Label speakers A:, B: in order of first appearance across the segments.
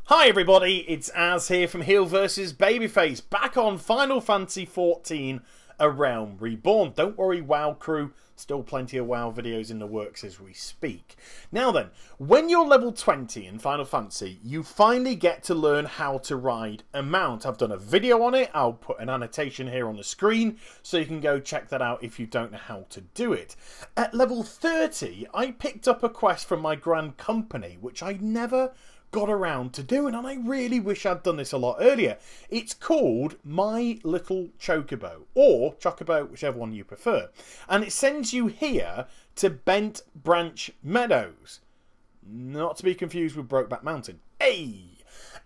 A: Hi everybody, it's Az here from Heel vs Babyface, back on Final Fantasy XIV, A Realm Reborn. Don't worry, WoW crew, still plenty of WoW videos in the works as we speak. Now then, when you're level 20 in Final Fantasy, you finally get to learn how to ride a mount. I've done a video on it, I'll put an annotation here on the screen, so you can go check that out if you don't know how to do it. At level 30, I picked up a quest from my Grand Company, which I never got around to doing, and I really wish I'd done this a lot earlier. It's called My Little Chocobo, or Chocobo, whichever one you prefer, and it sends you here to Bent Branch Meadows, not to be confused with Brokeback Mountain. Hey!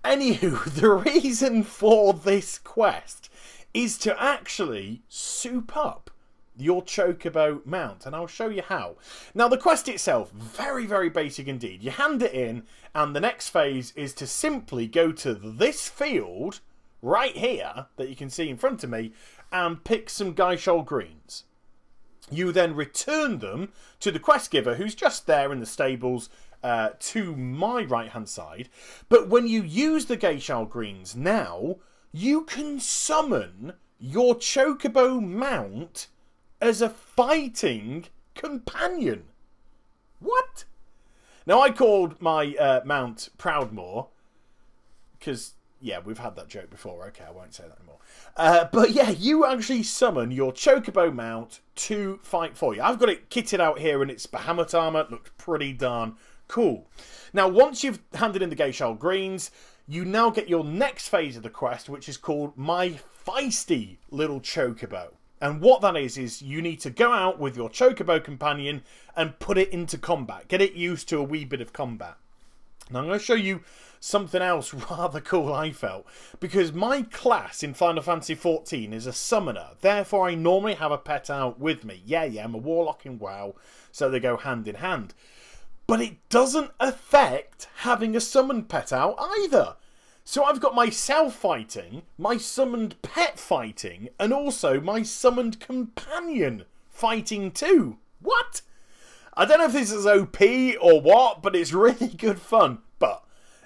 A: Anywho, the reason for this quest is to actually soup up your Chocobo mount, and I'll show you how. Now, the quest itself, very, very basic indeed. You hand it in, and the next phase is to simply go to this field right here that you can see in front of me and pick some Geishol greens. You then return them to the quest giver, who's just there in the stables to my right hand side. But when you use the Geishol greens now, you can summon your Chocobo mount as a fighting companion. What? Now, I called my mount Proudmoore because, yeah, we've had that joke before. Okay, I won't say that anymore. But yeah, you actually summon your Chocobo mount to fight for you. I've got it kitted out here in its Bahamut armor. It looks pretty darn cool. Now, once you've handed in the Geishol greens, you now get your next phase of the quest, which is called My Feisty Little Chocobo. And what that is you need to go out with your Chocobo companion and put it into combat. Get it used to a wee bit of combat. Now I'm going to show you something else rather cool I felt. Because my class in Final Fantasy XIV is a summoner. Therefore I normally have a pet out with me. Yeah, I'm a warlock in WoW, so they go hand in hand. But it doesn't affect having a summoned pet out either. So I've got myself fighting, my summoned pet fighting, and also my summoned companion fighting too. What? I don't know if this is OP or what, but it's really good fun. But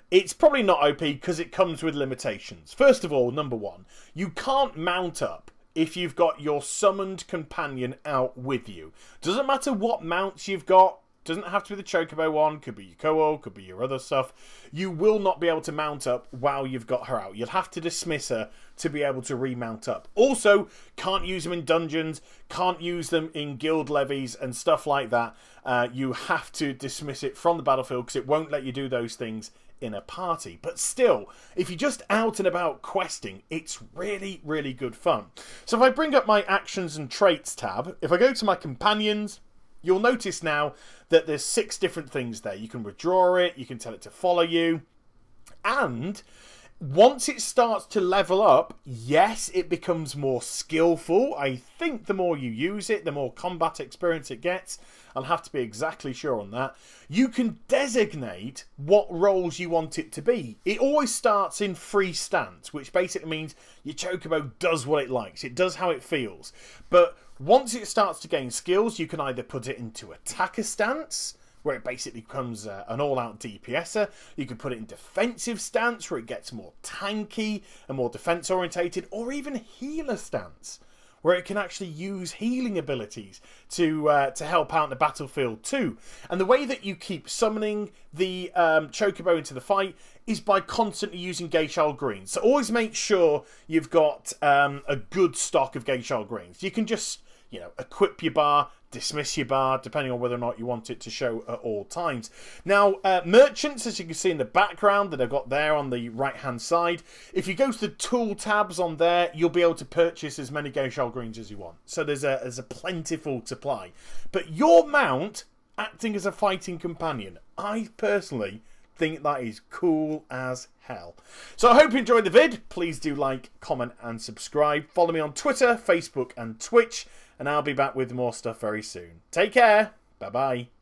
A: it's probably not OP because it comes with limitations. First of all, number one, you can't mount up if you've got your summoned companion out with you. Doesn't matter what mounts you've got. Doesn't have to be the Chocobo one, could be your Koa, could be your other stuff. You will not be able to mount up while you've got her out. You'll have to dismiss her to be able to remount up. Also, can't use them in dungeons, can't use them in guild levies and stuff like that. You have to dismiss it from the battlefield because it won't let you do those things in a party. But still, if you're just out and about questing, it's really, really good fun. So if I bring up my actions and traits tab, if I go to my companions, you'll notice now that there's 6 different things there. You can withdraw it, you can tell it to follow you, and once it starts to level up, yes, it becomes more skillful. I think the more you use it, the more combat experience it gets. I'll have to be exactly sure on that. You can designate what roles you want it to be. It always starts in free stance, which basically means your Chocobo does what it likes. It does how it feels. But once it starts to gain skills, you can either put it into attacker stance, where it basically becomes an all-out DPSer. You can put it in defensive stance, where it gets more tanky and more defense-orientated, or even healer stance, where it can actually use healing abilities to help out in the battlefield too. And the way that you keep summoning the Chocobo into the fight is by constantly using Geishol greens. So always make sure you've got a good stock of Geishol greens. You can just, you know, equip your bar, dismiss your bar, depending on whether or not you want it to show at all times. Now, merchants, as you can see in the background that I've got there on the right-hand side, if you go to the tool tabs on there, you'll be able to purchase as many Geishol greens as you want. So there's a plentiful supply. But your mount, acting as a fighting companion, I personally think that is cool as hell. So I hope you enjoyed the vid. Please do like, comment and subscribe. Follow me on Twitter, Facebook and Twitch, and I'll be back with more stuff very soon. Take care. Bye bye.